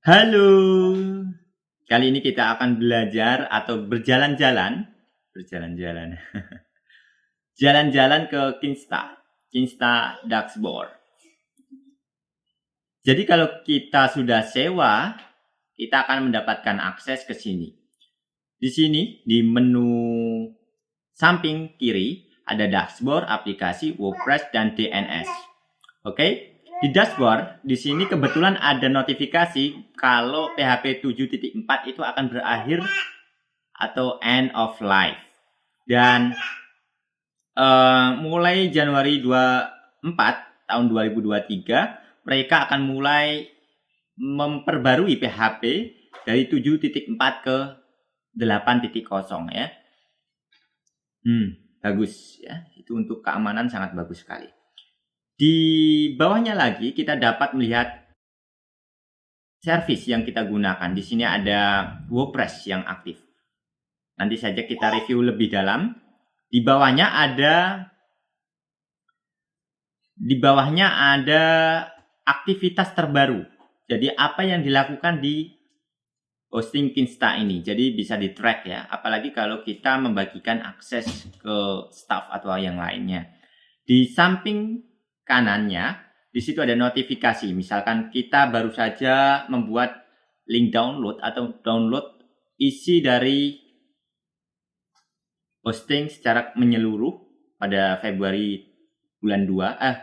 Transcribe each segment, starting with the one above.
Halo, kali ini kita akan belajar atau berjalan-jalan, jalan-jalan ke Kinsta Dashboard. Jadi kalau kita sudah sewa, kita akan mendapatkan akses ke sini. Di sini, di menu samping kiri, ada dashboard, aplikasi, WordPress, dan DNS. Oke? Di dashboard, di sini kebetulan ada notifikasi kalau PHP 7.4 itu akan berakhir atau end of life. Dan mulai Januari 24 tahun 2023, mereka akan mulai memperbarui PHP dari 7.4 ke 8.0 ya. Bagus ya. Itu untuk keamanan sangat bagus sekali. Di bawahnya lagi kita dapat melihat service yang kita gunakan. Di sini ada WordPress yang aktif. Nanti saja kita review lebih dalam. Di bawahnya ada aktivitas terbaru. Jadi apa yang dilakukan di hosting Kinsta ini. Jadi bisa di track ya. Apalagi kalau kita membagikan akses ke staff atau yang lainnya. Di samping kanannya, di situ ada notifikasi. Misalkan kita baru saja membuat link download atau download isi dari hosting secara menyeluruh pada Februari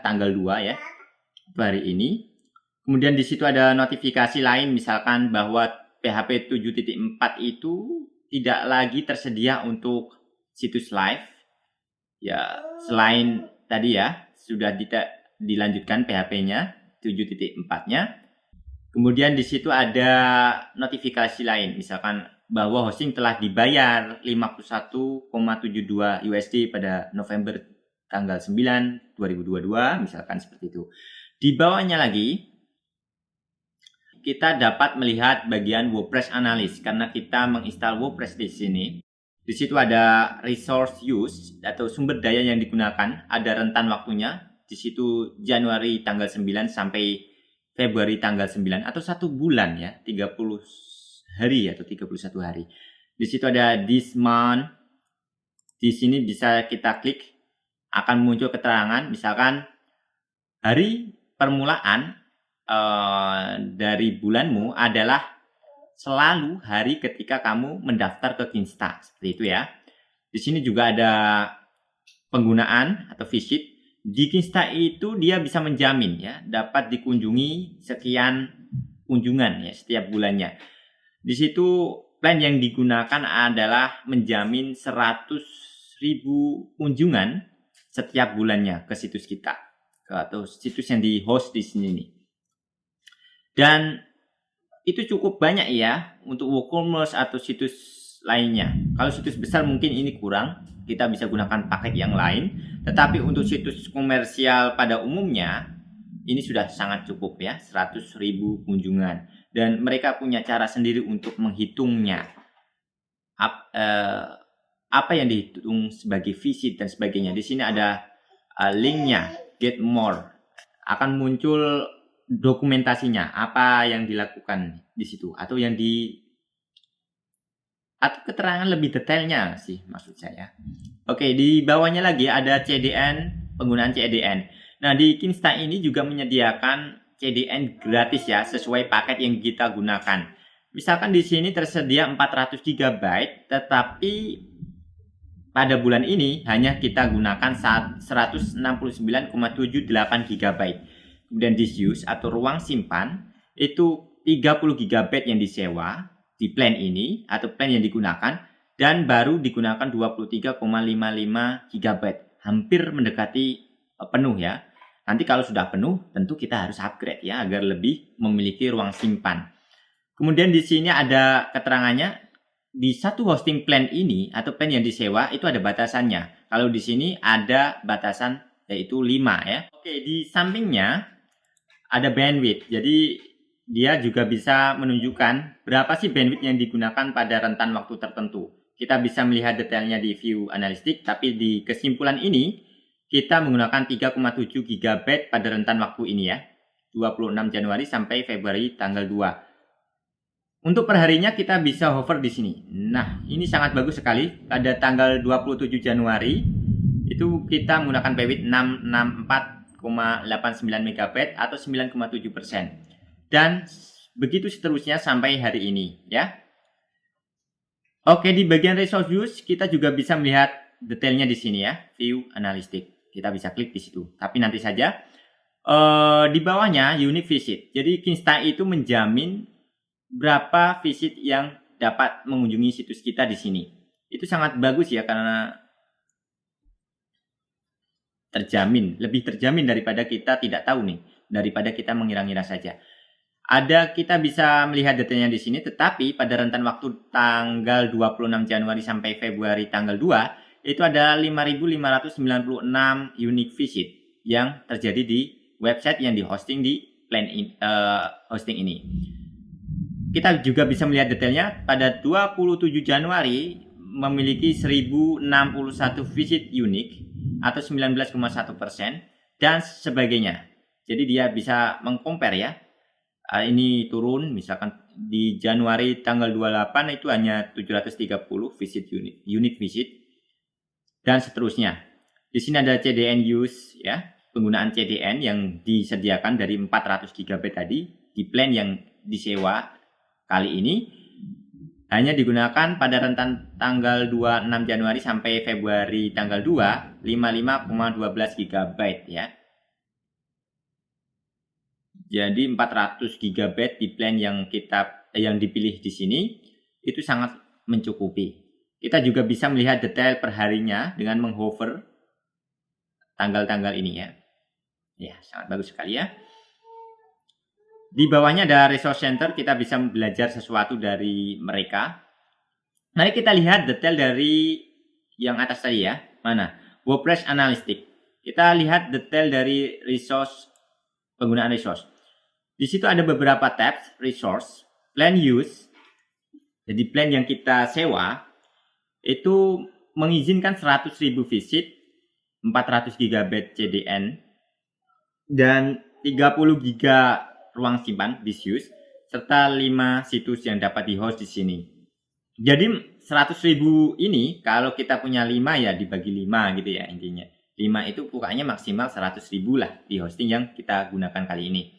tanggal 2 ya. Hari ini. Kemudian di situ ada notifikasi lain misalkan bahwa PHP 7.4 itu tidak lagi tersedia untuk situs live. Ya, selain tadi ya sudah tidak dilanjutkan PHP-nya 7.4-nya. Kemudian di situ ada notifikasi lain, misalkan bahwa hosting telah dibayar 51,72 USD pada November tanggal 9 2022, misalkan seperti itu. Di bawahnya lagi kita dapat melihat bagian WordPress Analyst karena kita menginstal WordPress di sini. Di situ ada resource use atau sumber daya yang digunakan, ada rentan waktunya. Di situ Januari tanggal 9 sampai Februari tanggal 9 atau 1 bulan ya, 30 hari atau 31 hari. Di situ ada this month. Di sini bisa kita klik, akan muncul keterangan misalkan hari permulaan dari bulanmu adalah selalu hari ketika kamu mendaftar ke Kinsta, seperti itu ya. Di sini juga ada penggunaan atau visit. Di Kinsta itu dia bisa menjamin ya, dapat dikunjungi sekian kunjungan ya setiap bulannya. Di situ plan yang digunakan adalah menjamin 100.000 kunjungan setiap bulannya ke situs kita atau situs yang di host di sini nih. Dan itu cukup banyak ya untuk WooCommerce atau situs lainnya. Kalau situs besar mungkin ini kurang, kita bisa gunakan paket yang lain. Tetapi untuk situs komersial pada umumnya, ini sudah sangat cukup ya, 100.000 kunjungan. Dan mereka punya cara sendiri untuk menghitungnya. Apa yang dihitung sebagai visit dan sebagainya. Di sini ada linknya, get more. Akan muncul dokumentasinya, apa yang dilakukan di situ atau atau keterangan lebih detailnya sih maksud saya. Oke, di bawahnya lagi ada CDN, penggunaan CDN. Nah, di Kinsta ini juga menyediakan CDN gratis ya, sesuai paket yang kita gunakan. Misalkan di sini tersedia 400 GB, tetapi pada bulan ini hanya kita gunakan 169,78 GB. Kemudian disuse atau ruang simpan itu 30 GB yang disewa di plan ini atau plan yang digunakan, dan baru digunakan 23,55 GB, hampir mendekati penuh ya. Nanti kalau sudah penuh tentu kita harus upgrade ya agar lebih memiliki ruang simpan. Kemudian di sini ada keterangannya, di satu hosting plan ini atau plan yang disewa itu ada batasannya. Kalau di sini ada batasan yaitu 5 ya. Oke, di sampingnya ada bandwidth, jadi dia juga bisa menunjukkan berapa sih bandwidth yang digunakan pada rentan waktu tertentu. Kita bisa melihat detailnya di view analistik, tapi di kesimpulan ini kita menggunakan 3,7 GB pada rentan waktu ini ya, 26 Januari sampai Februari tanggal 2. Untuk perharinya kita bisa hover di sini. Nah, ini sangat bagus sekali. Pada tanggal 27 Januari itu kita menggunakan bandwidth 664,89 MB atau 9,7%. Dan begitu seterusnya sampai hari ini, ya. Oke, di bagian resource use kita juga bisa melihat detailnya di sini ya, view analytics. Kita bisa klik di situ. Tapi nanti saja. Di bawahnya unique visit. Jadi Kinsta itu menjamin berapa visit yang dapat mengunjungi situs kita di sini. Itu sangat bagus ya, karena terjamin, lebih terjamin daripada kita tidak tahu nih, daripada kita mengira-ngira saja. Kita bisa melihat detailnya di sini, tetapi pada rentan waktu tanggal 26 Januari sampai Februari tanggal 2, itu ada 5.596 unique visit yang terjadi di website yang dihosting di plan hosting ini. Kita juga bisa melihat detailnya pada 27 Januari memiliki 1061 visit unik atau 19,1% dan sebagainya. Jadi dia bisa mengcompare ya. Ini turun, misalkan di Januari tanggal 28 itu hanya 730 visit unique visit dan seterusnya. Di sini ada CDN use ya, penggunaan CDN yang disediakan dari 400 GB tadi di plan yang disewa. Kali ini hanya digunakan pada rentan tanggal 26 Januari sampai Februari tanggal 2, 55,12 GB ya. Jadi 400 GB di plan yang dipilih di sini itu sangat mencukupi. Kita juga bisa melihat detail perharinya dengan menghover tanggal-tanggal ini ya. Ya, sangat bagus sekali ya. Di bawahnya ada resource center, kita bisa belajar sesuatu dari mereka. Mari kita lihat detail dari yang atas tadi ya. Mana? WordPress Analytics. Kita lihat detail dari resource, penggunaan resource. Di situ ada beberapa tabs, resource, plan use. Jadi plan yang kita sewa itu mengizinkan 100.000 visit, 400 GB CDN, dan 30 GB ruang simpan disuse, serta 5 situs yang dapat di-host di sini. Jadi 100.000 ini kalau kita punya 5 ya dibagi 5 gitu ya intinya. 5 itu pokoknya maksimal 100.000 lah di hosting yang kita gunakan kali ini.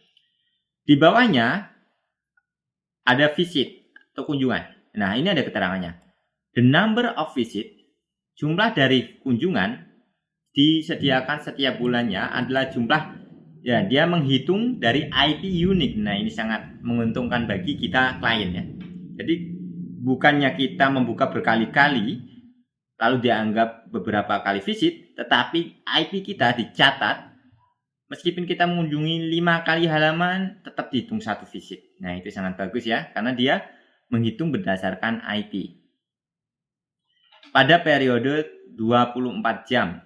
Di bawahnya ada visit atau kunjungan. Nah, ini ada keterangannya. The number of visit, jumlah dari kunjungan disediakan setiap bulannya adalah jumlah. Ya, dia menghitung dari IP unik. Nah, ini sangat menguntungkan bagi kita klien ya. Jadi, bukannya kita membuka berkali-kali, lalu dianggap beberapa kali visit, tetapi IP kita dicatat, meskipun kita mengunjungi 5 kali halaman, tetap dihitung 1 visit. Nah, itu sangat bagus ya, karena dia menghitung berdasarkan IP. Pada periode 24 jam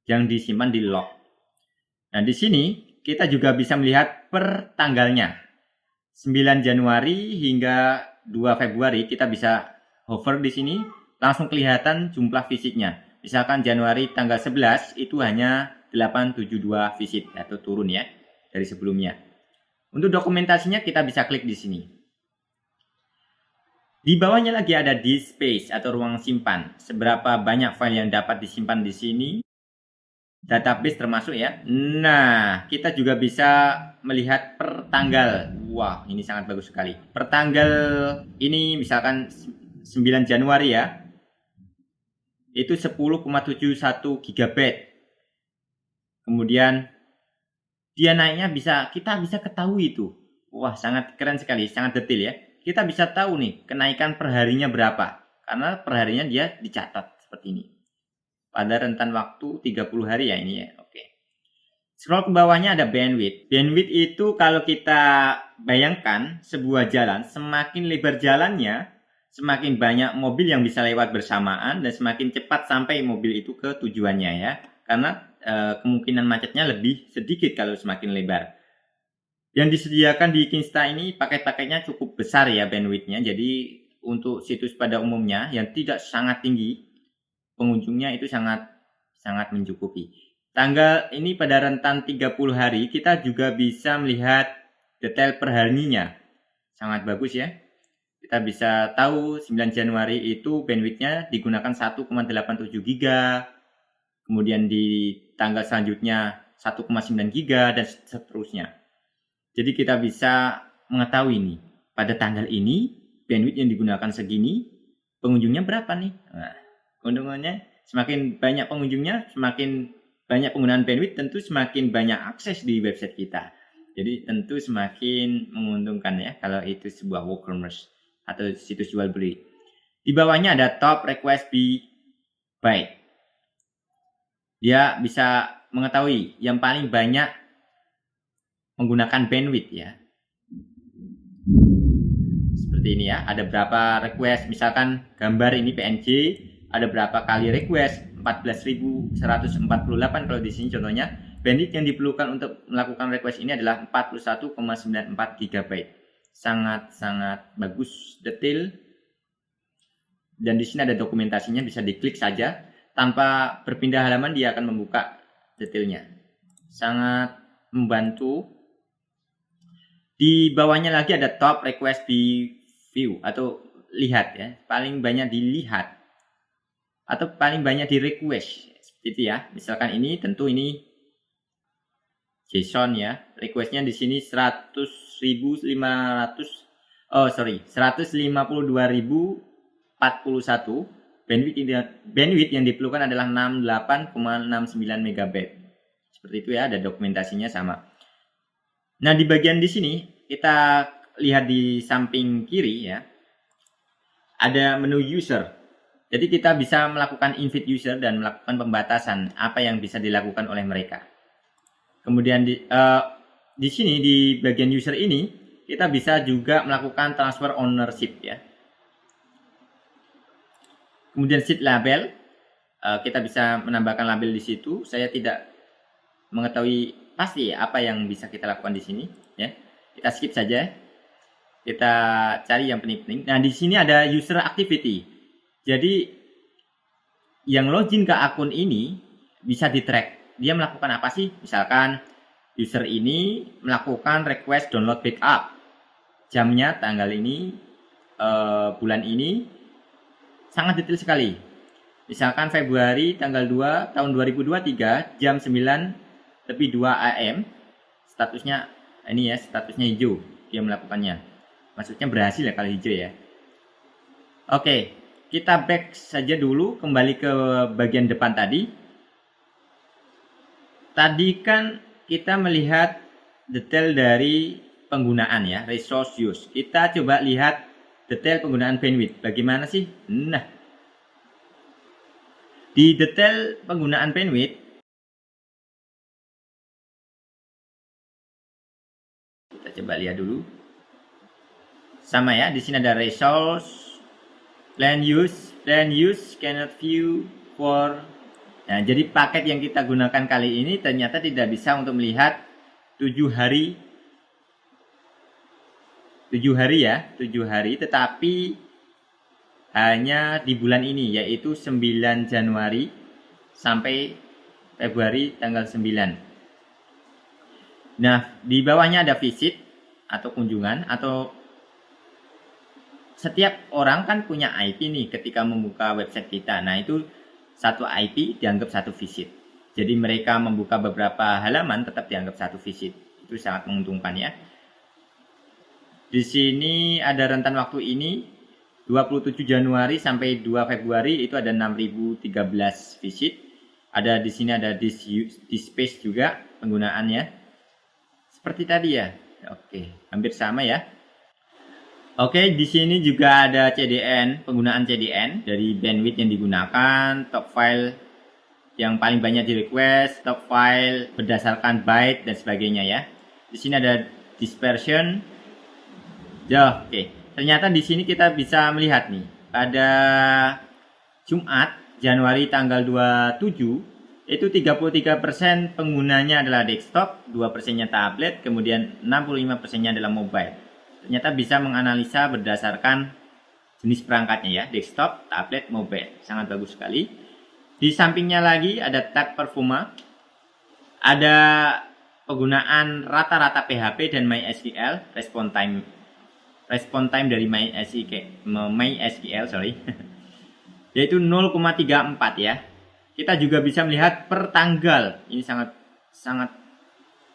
yang disimpan di log. Nah, di sini kita juga bisa melihat per tanggalnya. 9 Januari hingga 2 Februari kita bisa hover di sini, langsung kelihatan jumlah visitnya. Misalkan Januari tanggal 11 itu hanya 872 visit atau turun ya dari sebelumnya. Untuk dokumentasinya kita bisa klik di sini. Di bawahnya lagi ada disk space atau ruang simpan. Seberapa banyak file yang dapat disimpan di sini. Database termasuk ya. Nah, kita juga bisa melihat per tanggal. Wah, ini sangat bagus sekali. Per tanggal ini misalkan 9 Januari ya. Itu 10,71 GB. Kemudian dia naiknya kita bisa ketahui itu. Wah, sangat keren sekali, sangat detail ya. Kita bisa tahu nih kenaikan perharinya berapa. Karena perharinya dia dicatat seperti ini. Pada rentan waktu 30 hari ya ini ya. Oke. Scroll ke bawahnya ada bandwidth. Bandwidth itu kalau kita bayangkan sebuah jalan, semakin lebar jalannya, semakin banyak mobil yang bisa lewat bersamaan dan semakin cepat sampai mobil itu ke tujuannya ya. Karena kemungkinan macetnya lebih sedikit kalau semakin lebar. Yang disediakan di Kinsta ini paket-paketnya cukup besar ya bandwidthnya. Jadi untuk situs pada umumnya yang tidak sangat tinggi, pengunjungnya itu sangat mencukupi. Tanggal ini pada rentan 30 hari kita juga bisa melihat detail perharinya. Sangat bagus ya. Kita bisa tahu 9 Januari itu bandwidth-nya digunakan 1,87 GB, kemudian di tanggal selanjutnya 1,9 GB dan seterusnya. Jadi kita bisa mengetahui nih, pada tanggal ini bandwidth yang digunakan segini, pengunjungnya berapa nih? Nah, keuntungannya semakin banyak pengunjungnya, semakin banyak penggunaan bandwidth, tentu semakin banyak akses di website kita. Jadi tentu semakin menguntungkan ya kalau itu sebuah WooCommerce atau situs jual beli. Di bawahnya ada top request byte. Dia bisa mengetahui yang paling banyak menggunakan bandwidth ya. Seperti ini ya, ada berapa request, misalkan gambar ini PNG, ada berapa kali request, 14.148 kalau di sini contohnya. Bandwidth yang diperlukan untuk melakukan request ini adalah 41,94 GB. Sangat-sangat bagus, detail. Dan di sini ada dokumentasinya, bisa diklik saja. Tanpa berpindah halaman dia akan membuka detailnya. Sangat membantu. Di bawahnya lagi ada top request view atau lihat ya. Paling banyak dilihat atau paling banyak di request. Seperti itu ya. Misalkan ini tentu ini JSON ya. Requestnya di sini 152.041. Bandwidth yang diperlukan adalah 68,69 MB. Seperti itu ya, ada dokumentasinya sama. Nah, di bagian di sini kita lihat di samping kiri ya. Ada menu user. Jadi kita bisa melakukan invite user dan melakukan pembatasan apa yang bisa dilakukan oleh mereka. Kemudian di sini di bagian user ini kita bisa juga melakukan transfer ownership ya. Kemudian sheet label, kita bisa menambahkan label di situ. Saya tidak mengetahui pasti apa yang bisa kita lakukan di sini ya. Kita skip saja. Kita cari yang penting-penting. Nah, di sini ada user activity. Jadi yang login ke akun ini bisa di-track. Dia melakukan apa sih? Misalkan user ini melakukan request download backup. Jamnya tanggal ini, bulan ini, sangat detail sekali. Misalkan Februari tanggal 2 tahun 2023 jam 9:02 AM. Statusnya ini ya, statusnya hijau. Dia melakukannya. Maksudnya berhasil ya kalau hijau ya. Oke, kita back saja dulu, kembali ke bagian depan tadi. Tadi kan kita melihat detail dari penggunaan ya, resource use. Kita coba lihat detail penggunaan bandwidth. Bagaimana sih? Nah, di detail penggunaan bandwidth, kita coba lihat dulu. Sama ya, di sini ada resource, plan use cannot view for. Nah, jadi paket yang kita gunakan kali ini ternyata tidak bisa untuk melihat 7 hari ya, 7 hari, tetapi hanya di bulan ini, yaitu 9 Januari sampai Februari tanggal 9. Nah, di bawahnya ada visit atau kunjungan, atau setiap orang kan punya IP nih ketika membuka website kita. Nah, itu satu IP dianggap satu visit. Jadi mereka membuka beberapa halaman tetap dianggap satu visit. Itu sangat menguntungkan ya. Di sini ada rentan waktu ini 27 Januari sampai 2 Februari itu ada 6013 visit. Ada di sini ada space juga penggunaannya. Seperti tadi ya. Oke, hampir sama ya. Oke, di sini juga ada CDN, penggunaan CDN dari bandwidth yang digunakan, top file yang paling banyak di request, top file berdasarkan byte dan sebagainya ya. Di sini ada dispersion. Ya, oke. Ternyata di sini kita bisa melihat nih, pada Jumat Januari tanggal 27 itu 33% penggunanya adalah desktop, 2%-nya tablet, kemudian 65%-nya adalah mobile. Ternyata bisa menganalisa berdasarkan jenis perangkatnya ya, desktop, tablet, mobile. Sangat bagus sekali. Di sampingnya lagi ada tab performa. Ada penggunaan rata-rata PHP dan MySQL, response time respon time dari MySQL yaitu 0,34 ya. Kita juga bisa melihat per tanggal. Ini sangat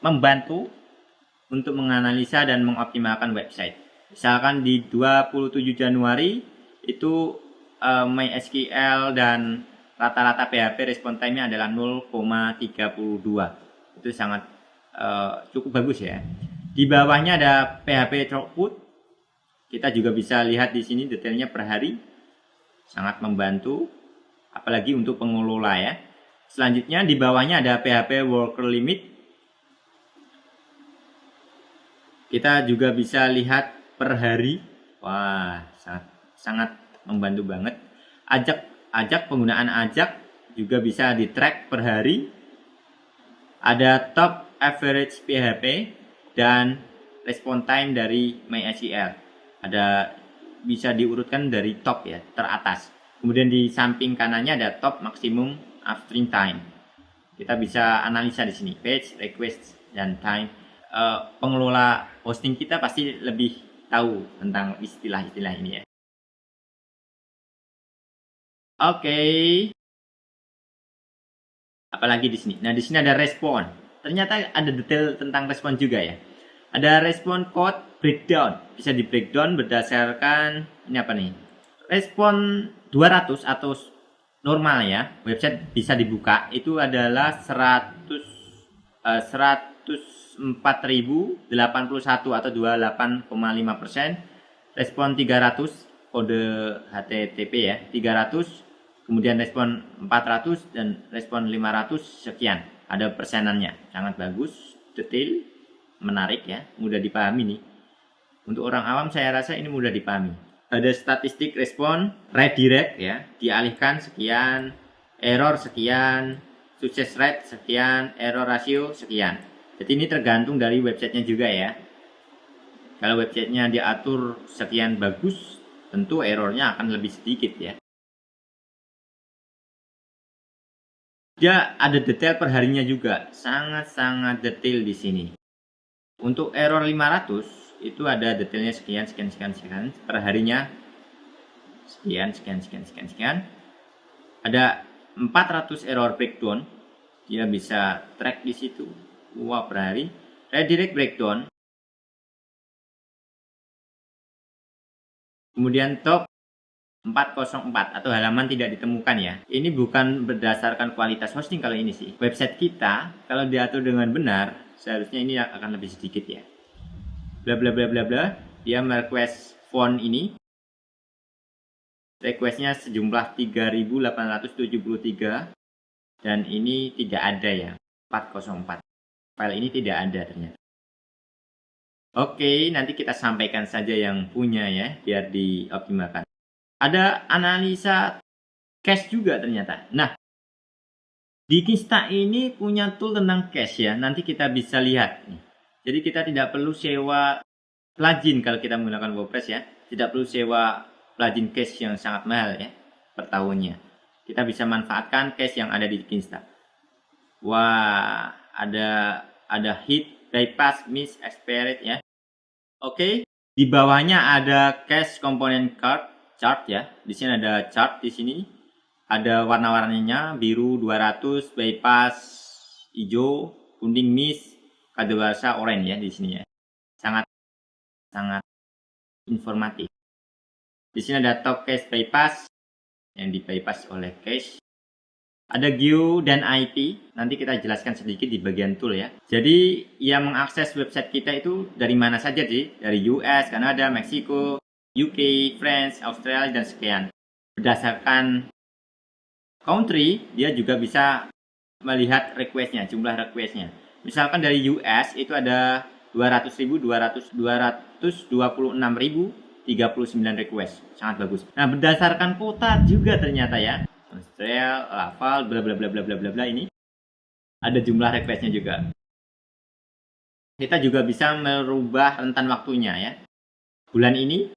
membantu untuk menganalisa dan mengoptimalkan website. Misalkan di 27 Januari itu MySQL dan rata-rata PHP respon time-nya adalah 0,32. Itu sangat cukup bagus ya. Di bawahnya ada PHP throughput. Kita juga bisa lihat di sini detailnya per hari. Sangat membantu, apalagi untuk pengelola ya. Selanjutnya di bawahnya ada PHP worker limit. Kita juga bisa lihat per hari. Wah, sangat membantu banget. Ajak penggunaan ajak juga bisa di track per hari. Ada top average PHP dan respon time dari MySQL. Ada bisa diurutkan dari top ya, teratas. Kemudian di samping kanannya ada top maksimum upstream time. Kita bisa analisa di sini page, request, dan time. Pengelola hosting kita pasti lebih tahu tentang istilah-istilah ini ya. Oke. Apalagi di sini. Nah, di sini ada respon. Ternyata ada detail tentang respon juga ya. Ada respon code breakdown. Bisa di breakdown berdasarkan ini apa nih? Respon 200 atau normal ya. Website bisa dibuka itu adalah 104.081 atau 28,5%. Respon 300 kode HTTP ya. 300, kemudian respon 400 dan respon 500 sekian. Ada persenannya. Sangat bagus, detail, menarik ya, mudah dipahami nih. Untuk orang awam saya rasa ini mudah dipahami. Ada statistik respon, redirect ya, dialihkan sekian, error sekian, success rate sekian, error ratio sekian. Jadi ini tergantung dari websitenya juga ya. Kalau websitenya diatur sekian bagus, tentu errornya akan lebih sedikit ya. Dia ada detail perharinya juga, sangat detail di sini. Untuk error 500 itu ada detailnya sekian perharinya sekian. Ada 400 error breakdown, dia bisa track di situ. Wah, per hari. Redirect breakdown. Kemudian top 404 atau halaman tidak ditemukan ya. Ini bukan berdasarkan kualitas hosting kalau ini sih. Website kita kalau diatur dengan benar, seharusnya ini akan lebih sedikit ya. Bla bla bla bla bla. Dia merequest font ini. Requestnya sejumlah 3.873 dan ini tidak ada ya. 404. File ini tidak ada ternyata. Oke, nanti kita sampaikan saja yang punya ya, biar dioptimalkan. Ada analisa cache juga ternyata. Nah, di Kinsta ini punya tool tentang cache ya. Nanti kita bisa lihat nih. Jadi kita tidak perlu sewa plugin kalau kita menggunakan WordPress ya. Tidak perlu sewa plugin cache yang sangat mahal ya per tahunnya. Kita bisa manfaatkan cache yang ada di Kinsta. Wah, ada hit, bypass, miss, expired ya. Oke, di bawahnya ada cache component chart ya. Di sini ada chart di sini. Ada warna-warnanya biru 200, bypass hijau, kuning miss, kadaluarsa oranye ya di sini ya. Sangat informatif. Di sini ada top cache bypass yang di bypass oleh cache. Ada geo dan IP, nanti kita jelaskan sedikit di bagian tool ya. Jadi yang mengakses website kita itu dari mana saja sih? Dari US, Kanada, Meksiko, UK, France, Australia, dan sekian. Berdasarkan country, dia juga bisa melihat requestnya, jumlah requestnya. Misalkan dari US itu ada 200.000, 226.039 request. Sangat bagus. Nah, berdasarkan kota juga ternyata ya. Australia, Laval, bla bla bla bla bla bla bla ini ada jumlah requestnya juga. Kita juga bisa merubah rentan waktunya ya. Bulan ini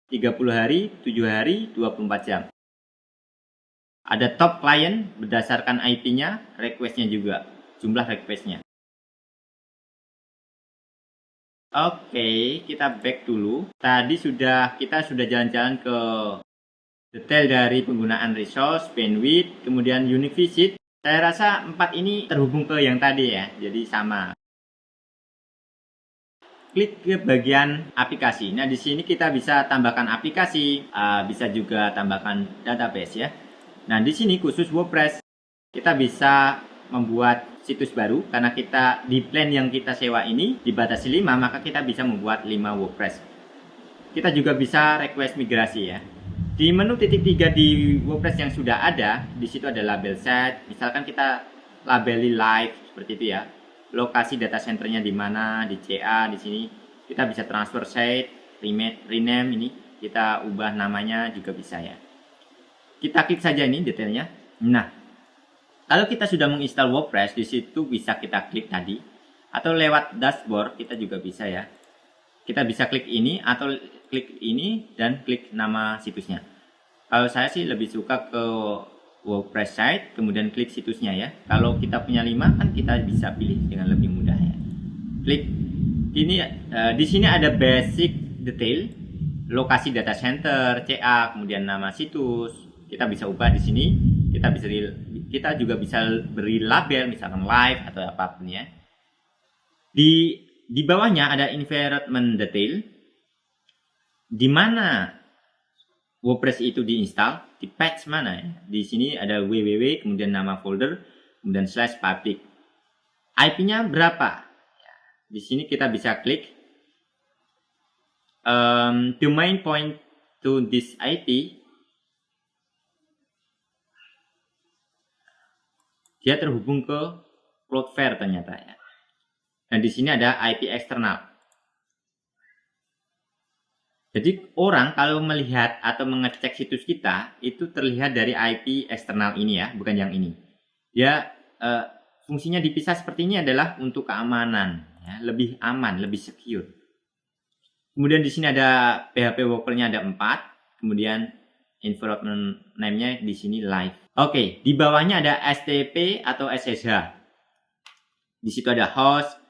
30 hari, 7 hari, 24 jam. Ada top client berdasarkan IP-nya, requestnya juga, jumlah requestnya. Oke, kita back dulu. Tadi kita sudah jalan-jalan ke detail dari penggunaan resource, bandwidth, kemudian unique visit. Saya rasa 4 ini terhubung ke yang tadi ya, jadi sama. Klik ke bagian aplikasi. Nah, di sini kita bisa tambahkan aplikasi, bisa juga tambahkan database ya. Nah, di sini khusus WordPress, kita bisa membuat situs baru karena kita di plan yang kita sewa ini dibatasi 5, maka kita bisa membuat 5 WordPress. Kita juga bisa request migrasi ya. Di menu titik 3 di WordPress yang sudah ada, di situ ada label set. Misalkan kita labeli live seperti itu ya. Lokasi data centernya di mana, di CA di sini. Kita bisa transfer site, rename ini, kita ubah namanya juga bisa ya. Kita klik saja ini detailnya. Nah, kalau kita sudah menginstal WordPress, di situ bisa kita klik tadi, atau lewat dashboard kita juga bisa ya. Kita bisa klik ini atau klik ini dan klik nama situsnya. Kalau saya sih lebih suka ke WordPress site, kemudian klik situsnya ya. Kalau kita punya 5 kan kita bisa pilih dengan lebih mudah ya. Klik ini, di sini ada basic detail, lokasi data center, CA, kemudian nama situs. Kita bisa ubah di sini. Kita juga bisa beri label misalkan live atau apapun ya. Di bawahnya ada environment detail, di mana WordPress itu diinstal, di patch mana ya. Di sini ada www, kemudian nama folder, kemudian /public. IP-nya berapa? Ya, di sini kita bisa klik domain point to this IP. Dia terhubung ke Cloudflare ternyata ya. Dan di sini ada IP eksternal. Jadi orang kalau melihat atau mengecek situs kita itu terlihat dari IP eksternal ini ya, bukan yang ini. Dia fungsinya dipisah seperti ini adalah untuk keamanan, ya, lebih aman, lebih secure. Kemudian di sini ada PHP worker-nya ada 4, kemudian environment name-nya di sini live. Oke, di bawahnya ada STP atau SSH. Di situ ada host,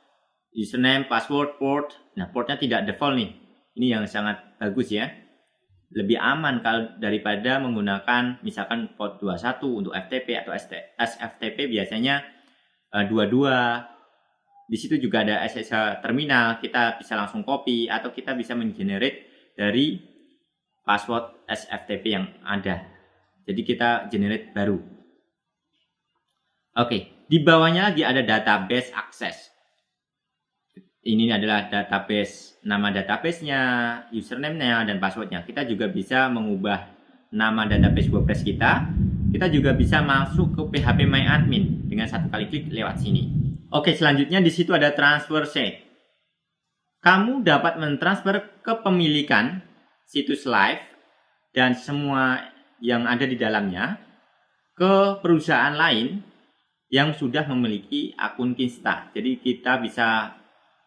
username, password, port. Nah, portnya tidak default nih. Ini yang sangat bagus ya. Lebih aman kalau daripada menggunakan misalkan port 21 untuk FTP atau SFTP biasanya 22. Di situ juga ada SSH terminal, kita bisa langsung copy atau kita bisa mengenerate dari password SFTP yang ada. Jadi kita generate baru. Oke, di bawahnya lagi ada database access. Ini adalah database, nama database-nya, username-nya, dan password-nya. Kita juga bisa mengubah nama database WordPress kita. Kita juga bisa masuk ke phpMyAdmin dengan satu kali klik lewat sini. Oke, selanjutnya di situ ada transfer site. Kamu dapat mentransfer kepemilikan situs live dan semua yang ada di dalamnya ke perusahaan lain yang sudah memiliki akun Kinsta. Jadi kita bisa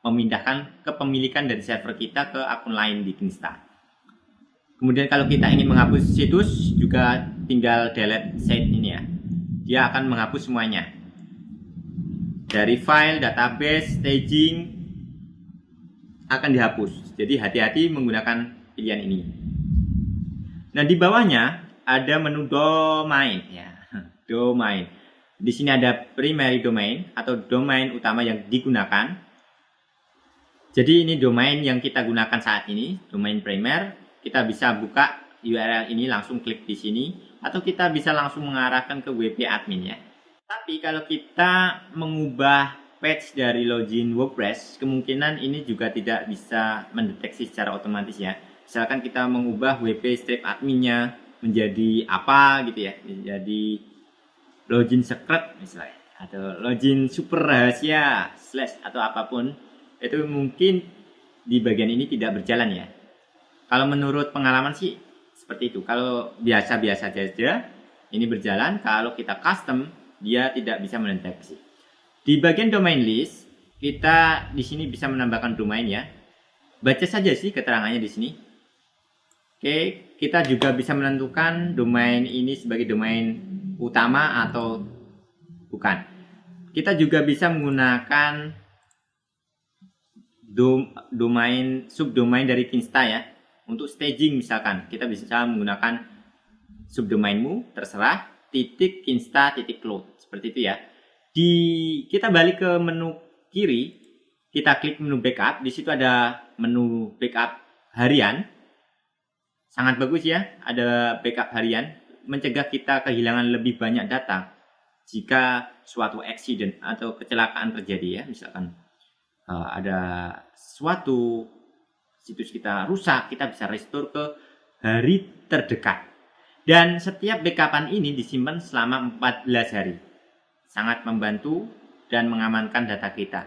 memindahkan kepemilikan dari server kita ke akun lain di Kinsta. Kemudian kalau kita ingin menghapus situs juga tinggal delete site ini ya. Dia akan menghapus semuanya. Dari file, database, staging akan dihapus. Jadi hati-hati menggunakan pilihan ini. Nah, di bawahnya ada menu domain ya. Domain. Di sini ada primary domain atau domain utama yang digunakan. Jadi ini domain yang kita gunakan saat ini, domain primer. Kita bisa buka URL ini langsung klik di sini atau kita bisa langsung mengarahkan ke WP admin ya. Tapi kalau kita mengubah page dari login WordPress, kemungkinan ini juga tidak bisa mendeteksi secara otomatis ya. Misalkan kita mengubah WP strip adminnya menjadi apa gitu ya, menjadi login secret misalnya, atau login super rahasia / atau apapun, itu mungkin di bagian ini tidak berjalan ya. Kalau menurut pengalaman sih seperti itu. Kalau biasa-biasa saja ini berjalan. Kalau kita custom dia tidak bisa mendeteksi. Di bagian domain list kita di sini bisa menambahkan domain ya. Baca saja sih keterangannya di sini. Oke, kita juga bisa menentukan domain ini sebagai domain utama atau bukan. Kita juga bisa menggunakan subdomain dari Kinsta ya. Untuk staging misalkan kita bisa menggunakan subdomainmu terserah .kinsta.cloud seperti itu ya. Kita balik ke menu kiri, kita klik menu backup. Di situ ada menu backup harian. Sangat bagus ya, ada backup harian, mencegah kita kehilangan lebih banyak data jika suatu accident atau kecelakaan terjadi ya. Misalkan ada suatu situs kita rusak, kita bisa restore ke hari terdekat. Dan setiap backupan ini disimpan selama 14 hari. Sangat membantu dan mengamankan data kita.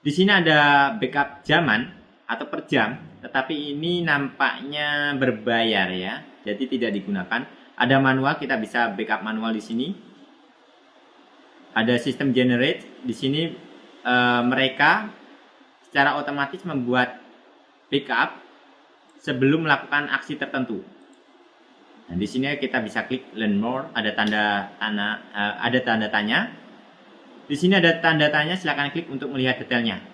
Di sini ada backup jaman atau per jam, tetapi ini nampaknya berbayar ya. Jadi tidak digunakan. Ada manual, kita bisa backup manual di sini. Ada sistem generate. Di sini mereka secara otomatis membuat backup sebelum melakukan aksi tertentu. Nah, di sini kita bisa klik learn more, ada tanda tanya. Di sini ada tanda tanya, silakan klik untuk melihat detailnya.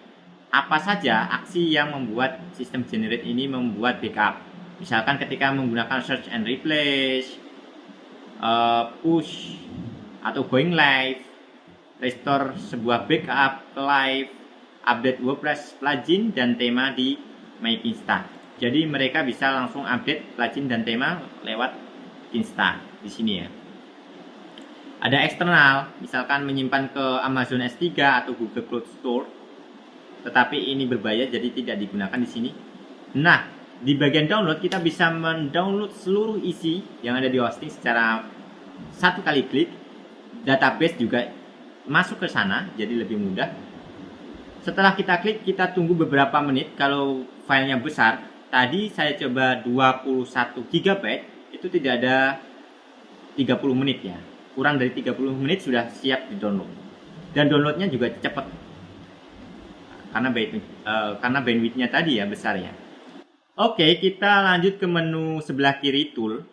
Apa saja aksi yang membuat sistem generate ini membuat backup? Misalkan ketika menggunakan search and replace, push atau going live, restore sebuah backup ke live, update WordPress plugin dan tema di MyKinsta. Jadi mereka bisa langsung update plugin dan tema lewat Kinsta di sini ya. Ada eksternal, misalkan menyimpan ke Amazon S3 atau Google Cloud Store. Tetapi ini berbayar jadi tidak digunakan di sini. Nah, di bagian download kita bisa mendownload seluruh isi yang ada di hosting secara satu kali klik. Database juga masuk ke sana jadi lebih mudah. Setelah kita klik, kita tunggu beberapa menit. Kalau filenya besar, tadi saya coba 21 GB, itu tidak ada 30 menit ya. Kurang dari 30 menit sudah siap di download. Dan downloadnya juga cepat. Karena bandwidthnya tadi ya besar ya. Oke, kita lanjut ke menu sebelah kiri tool.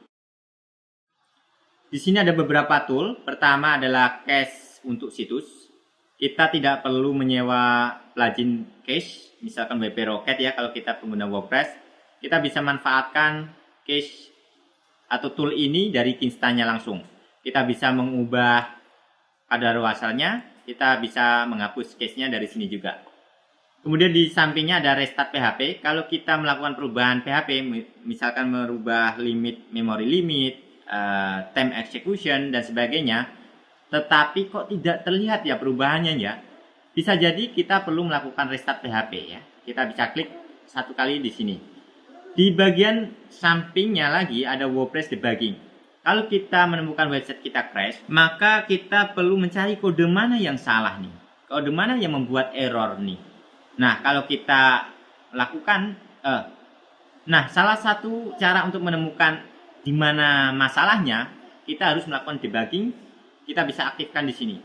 Di sini ada beberapa tool. Pertama adalah cache untuk situs. Kita tidak perlu menyewa plugin cache, misalkan WP Rocket ya kalau kita pengguna WordPress. Kita bisa manfaatkan cache atau tool ini dari Kinsta-nya langsung. Kita bisa mengubah kadaluarsanya, kita bisa menghapus cache-nya dari sini juga. Kemudian di sampingnya ada restart PHP. Kalau kita melakukan perubahan PHP, misalkan merubah memory limit, time execution dan sebagainya, tetapi kok tidak terlihat ya perubahannya ya, bisa jadi kita perlu melakukan restart PHP ya. Kita bisa klik satu kali di sini. Di bagian sampingnya lagi ada WordPress debugging. Kalau kita menemukan website kita crash, maka kita perlu mencari kode mana yang salah nih, kode mana yang membuat error nih. Nah, kalau kita lakukan, salah satu cara untuk menemukan di mana masalahnya, kita harus melakukan debugging. Kita bisa aktifkan di sini.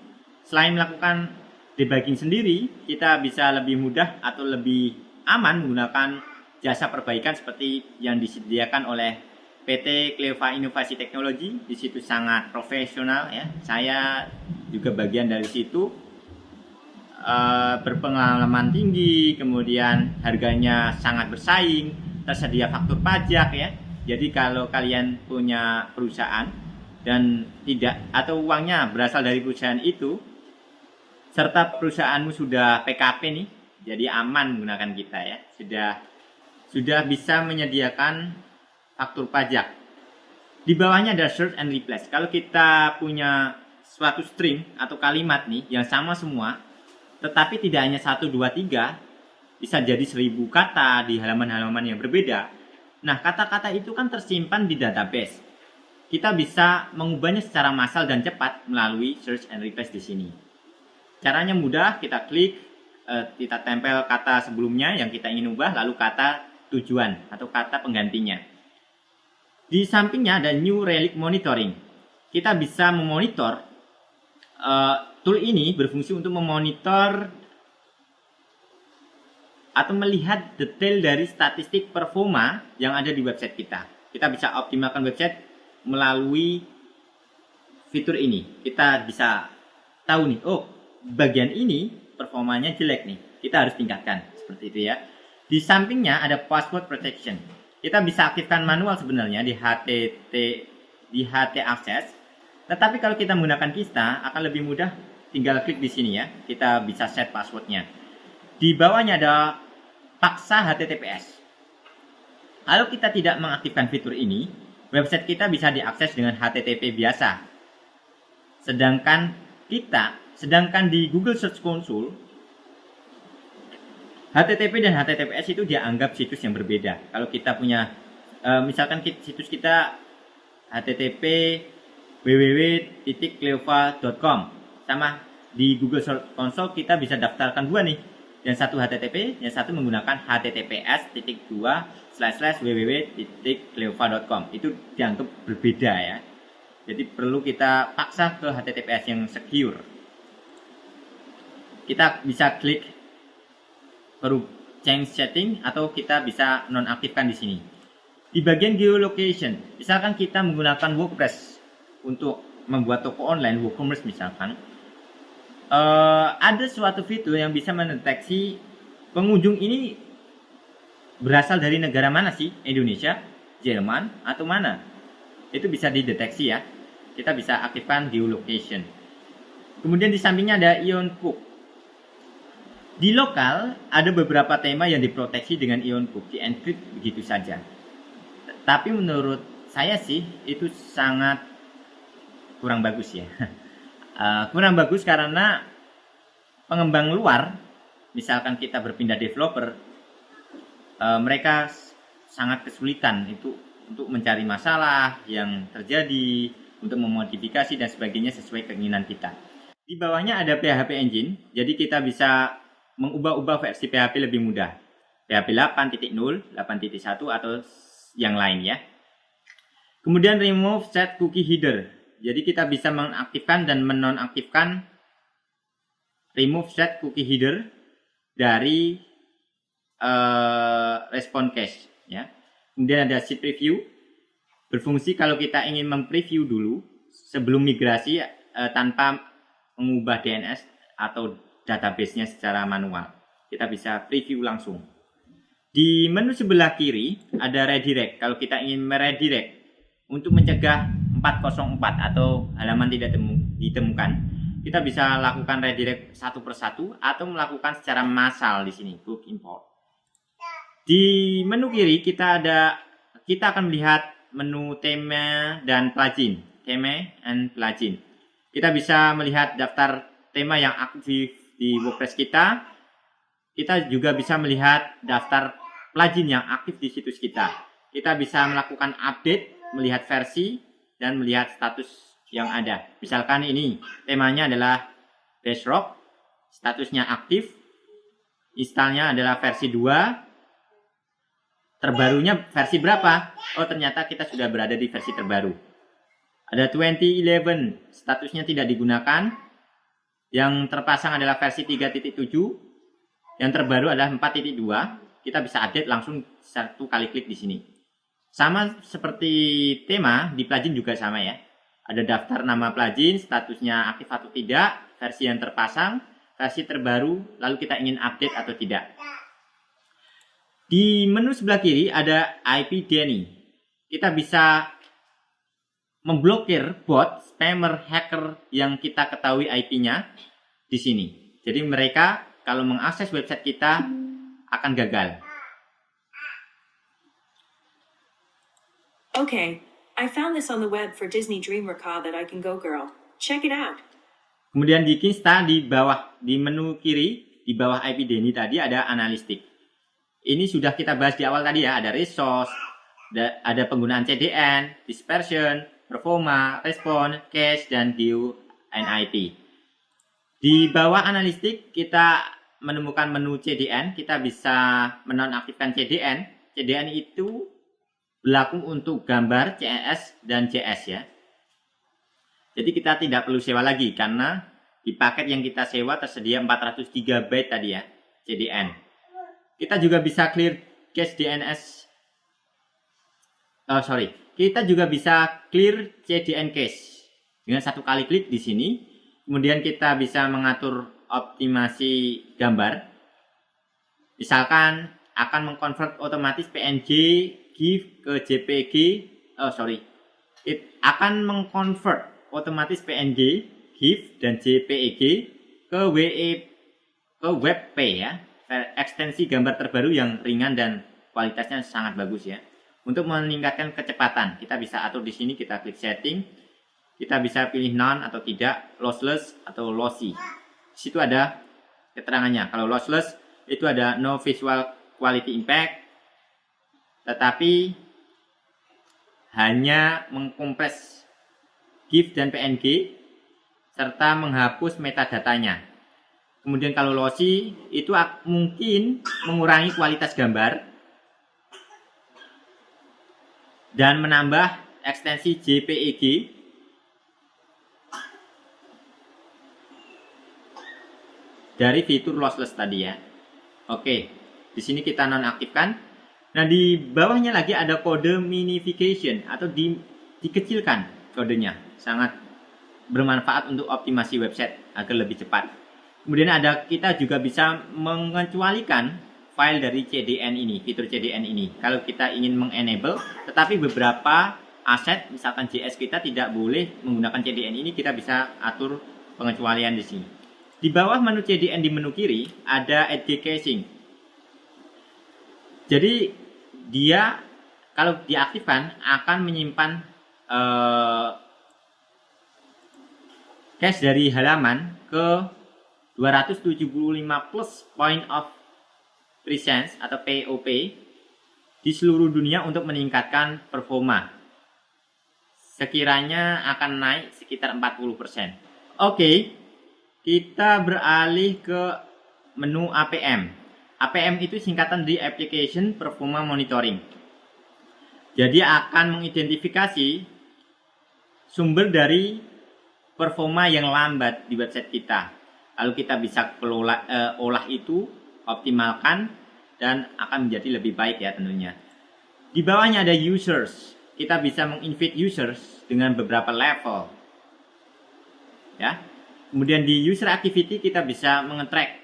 Selain melakukan debugging sendiri, kita bisa lebih mudah atau lebih aman menggunakan jasa perbaikan seperti yang disediakan oleh PT Cleva Inovasi Teknologi. Di situ sangat profesional ya. Saya juga bagian dari situ. Berpengalaman tinggi, kemudian harganya sangat bersaing, tersedia faktur pajak ya. Jadi kalau kalian punya perusahaan dan tidak atau uangnya berasal dari perusahaan itu, serta perusahaanmu sudah PKP nih, jadi aman menggunakan kita ya. Sudah bisa menyediakan faktur pajak. Di bawahnya ada search and replace. Kalau kita punya suatu string atau kalimat nih yang sama semua, tetapi tidak hanya 1, 2, 3, bisa jadi 1000 kata di halaman-halaman yang berbeda. Nah, kata-kata itu kan tersimpan di database. Kita bisa mengubahnya secara massal dan cepat melalui search and replace di sini. Caranya mudah, kita klik, kita tempel kata sebelumnya yang kita ingin ubah, lalu kata tujuan atau kata penggantinya. Di sampingnya ada New Relic Monitoring. Kita bisa memonitor. Tool ini berfungsi untuk memonitor atau melihat detail dari statistik performa yang ada di website kita. Kita bisa optimalkan website melalui fitur ini. Kita bisa tahu nih, oh bagian ini performanya jelek nih, kita harus tingkatkan seperti itu ya. Di sampingnya ada password protection. Kita bisa aktifkan manual sebenarnya di HT access. Tetapi kalau kita menggunakan Kista akan lebih mudah, tinggal klik di sini ya. Kita bisa set passwordnya. Di bawahnya ada paksa HTTPS. Kalau kita tidak mengaktifkan fitur ini, website kita bisa diakses dengan HTTP biasa. Sedangkan di Google Search Console, HTTP dan HTTPS itu dianggap situs yang berbeda. Kalau kita punya, misalkan situs kita HTTP www.cleova.com, sama di Google Search Console kita bisa daftarkan dua nih. Yang satu HTTP, yang satu menggunakan https://www.cleova.com. Itu dianggap berbeda ya. Jadi perlu kita paksa ke HTTPS yang secure. Kita bisa klik change setting atau kita bisa nonaktifkan di sini. Di bagian geolocation, misalkan kita menggunakan WordPress untuk membuat toko online, WooCommerce misalkan, ada suatu fitur yang bisa mendeteksi pengunjung ini berasal dari negara mana sih? Indonesia, Jerman, atau mana? Itu bisa dideteksi ya. Kita bisa aktifkan geolocation. Kemudian di sampingnya ada Ion Cook. Di lokal ada beberapa tema yang diproteksi dengan Ion Cook, di-encrypt begitu saja. Tapi menurut saya sih itu sangat kurang bagus ya. Kurang bagus karena pengembang luar, misalkan kita berpindah developer, mereka sangat kesulitan itu untuk mencari masalah yang terjadi, untuk memodifikasi dan sebagainya sesuai keinginan kita. Di bawahnya ada PHP Engine, jadi kita bisa mengubah-ubah versi PHP lebih mudah. PHP 8.0, 8.1 atau yang lain ya. Kemudian remove set cookie header. Jadi kita bisa mengaktifkan dan menonaktifkan remove set cookie header dari response cache ya. Kemudian ada sheet preview, berfungsi kalau kita ingin mempreview dulu sebelum migrasi tanpa mengubah DNS atau database-nya secara manual. Kita bisa preview langsung. Di menu sebelah kiri ada redirect. Kalau kita ingin meredirect untuk mencegah 404 atau halaman tidak ditemukan, kita bisa lakukan redirect satu persatu atau melakukan secara massal di sini, bulk import. Di menu kiri kita akan melihat menu tema dan plugin, tema and plugin. Kita bisa melihat daftar tema yang aktif di WordPress kita. Kita juga bisa melihat daftar plugin yang aktif di situs kita. Kita bisa melakukan update, melihat versi, dan melihat status yang ada. Misalkan ini temanya adalah Bedrock, statusnya aktif, installnya adalah versi 2, terbarunya versi berapa? Oh ternyata kita sudah berada di versi terbaru. Ada 2011, statusnya tidak digunakan, yang terpasang adalah versi 3.7, yang terbaru adalah 4.2. Kita bisa update langsung satu kali klik di sini. Sama seperti tema, di plugin juga sama ya. Ada daftar nama plugin, statusnya aktif atau tidak, versi yang terpasang, versi terbaru, lalu kita ingin update atau tidak. Di menu sebelah kiri ada IP Denny. Kita bisa memblokir bot, spammer, hacker yang kita ketahui IP-nya di sini. Jadi mereka kalau mengakses website kita akan gagal. Okay, I found this on the web for Disney Dreamer Car that I can go girl. Check it out. Kemudian di Kinsta di bawah, di menu kiri, di bawah IP Denny tadi ada analistik. Ini sudah kita bahas di awal tadi ya, ada resource, ada penggunaan CDN, dispersion, performa, respon, cache, dan view and IP. Di bawah analistik kita menemukan menu CDN, kita bisa menonaktifkan CDN. CDN itu berlaku untuk gambar, CSS, dan JS ya. Jadi kita tidak perlu sewa lagi karena di paket yang kita sewa tersedia 400 GB tadi ya, CDN. Kita juga bisa clear cache DNS. Kita juga bisa clear CDN cache dengan satu kali klik di sini. Kemudian kita bisa mengatur optimasi gambar. Misalkan akan mengkonvert otomatis PNG, GIF ke JPG, akan mengkonvert otomatis PNG, GIF dan JPEG ke WebP ya, ekstensi gambar terbaru yang ringan dan kualitasnya sangat bagus ya. Untuk meningkatkan kecepatan, kita bisa atur di sini, kita klik setting, kita bisa pilih none atau tidak, lossless atau lossy. Di situ ada keterangannya. Kalau lossless itu ada no visual quality impact, tetapi hanya mengkompres GIF dan PNG serta menghapus metadatanya. Kemudian kalau lossy itu mungkin mengurangi kualitas gambar dan menambah ekstensi JPEG dari fitur lossless tadi ya. Oke, di sini kita nonaktifkan. Nah, di bawahnya lagi ada kode minification atau dikecilkan kodenya. Sangat bermanfaat untuk optimasi website agar lebih cepat. Kemudian kita juga bisa mengecualikan file dari CDN ini, fitur CDN ini. Kalau kita ingin mengenable, tetapi beberapa aset, misalkan JS kita tidak boleh menggunakan CDN ini, kita bisa atur pengecualian di sini. Di bawah menu CDN di menu kiri ada edge caching. Jadi dia kalau diaktifkan akan menyimpan cache dari halaman ke 275 plus point of presence atau POP di seluruh dunia untuk meningkatkan performa. Sekiranya akan naik sekitar 40%. Oke, kita beralih ke menu APM. APM itu singkatan di Application Performa Monitoring. Jadi akan mengidentifikasi sumber dari performa yang lambat di website kita. Lalu kita bisa olah itu, optimalkan, dan akan menjadi lebih baik ya tentunya. Di bawahnya ada users. Kita bisa menginvite users dengan beberapa level. Ya. Kemudian di user activity kita bisa mengetrack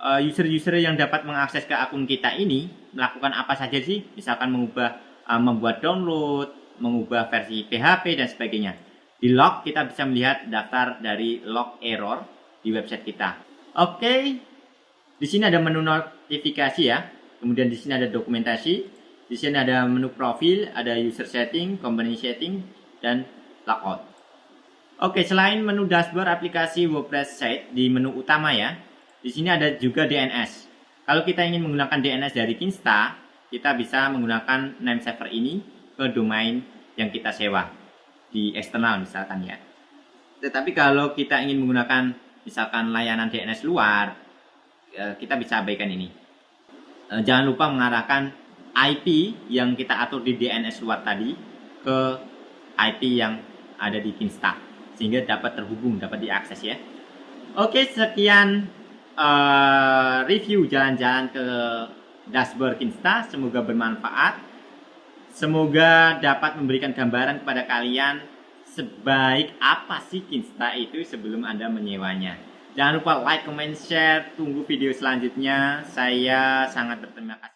user-user yang dapat mengakses ke akun kita ini melakukan apa saja sih? Misalkan membuat download, mengubah versi PHP dan sebagainya. Di log kita bisa melihat daftar dari log error di website kita. Oke. Di sini ada menu notifikasi ya. Kemudian di sini ada dokumentasi. Di sini ada menu profil, ada user setting, company setting, dan logout. Oke, selain menu dashboard aplikasi WordPress site di menu utama ya. Di sini ada juga DNS. Kalau kita ingin menggunakan DNS dari Kinsta, kita bisa menggunakan name server ini ke domain yang kita sewa di eksternal misalkan ya. Tetapi kalau kita ingin menggunakan misalkan layanan DNS luar, kita bisa abaikan ini. Jangan lupa mengarahkan IP yang kita atur di DNS luar tadi ke IP yang ada di Kinsta sehingga dapat terhubung, dapat diakses ya. Oke, sekian review jalan-jalan ke dashboard Kinsta. Semoga bermanfaat. Semoga dapat memberikan gambaran kepada kalian sebaik apa sih Kinsta itu sebelum Anda menyewanya. Jangan lupa like, comment, share. Tunggu video selanjutnya. Saya sangat berterima kasih.